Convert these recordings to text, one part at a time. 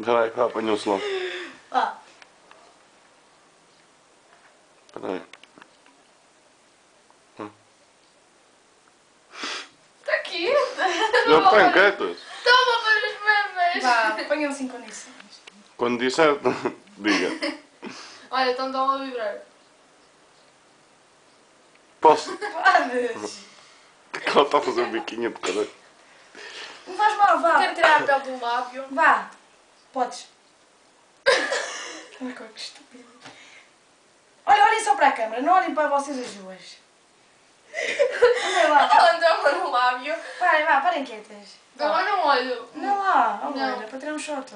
Peraí, que apanhou-se logo. Vá. Peraí. Está aqui. Eu tenho quietas. Toma para os memes. Vá, ponham-se em condições. Quando disser, diga. Olha, estão a vibrar. Posso? Podes. Que ela está a fazer um biquinho de caralho. Não faz mal, vá. Quero tirar a pele do lábio. Vá. Podes. Ai, que estúpido. Olha, olhem só para a câmera, não olhem para vocês as duas. Andem lá. Ela andava no lábio. Parem, vá, parem quietas. Agora não olho. Não lá, Não. olha, para tirar um shot.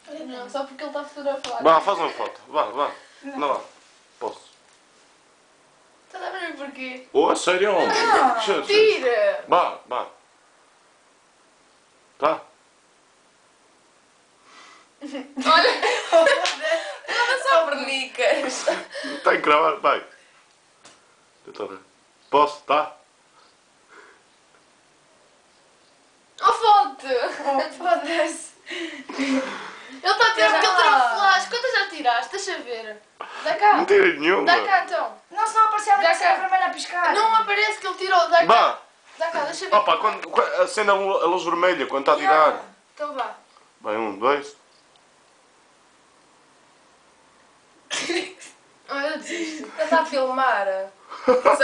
Não, só porque ele está a fotografar. Vá, faz uma foto. Vá. Não vá. Posso. Estás a ver porquê? Oh, a sério, homem? Deixa. Tira! Vá. Tá? Olha! Não só pernicas! Tem que gravar, vai. Tenta ver. Posso? Tá? Oh, foto! Oh, foda-se. Ele está a tirar porque ele tirou flash. Quantas já tiraste? Deixa ver. Dá cá. Não tirei nenhuma. Dá cá então. Não, se não aparecer ali Dá que será cá. vermelha a piscar. Não aparece que ele tirou. Dá cá. Vá. Dá cá, deixa ver. Opa, quando acende a luz vermelha, quando está a tirar. Então vá. Vai, 1, 2. Olha, eu desisto. Ele está a filmar. Só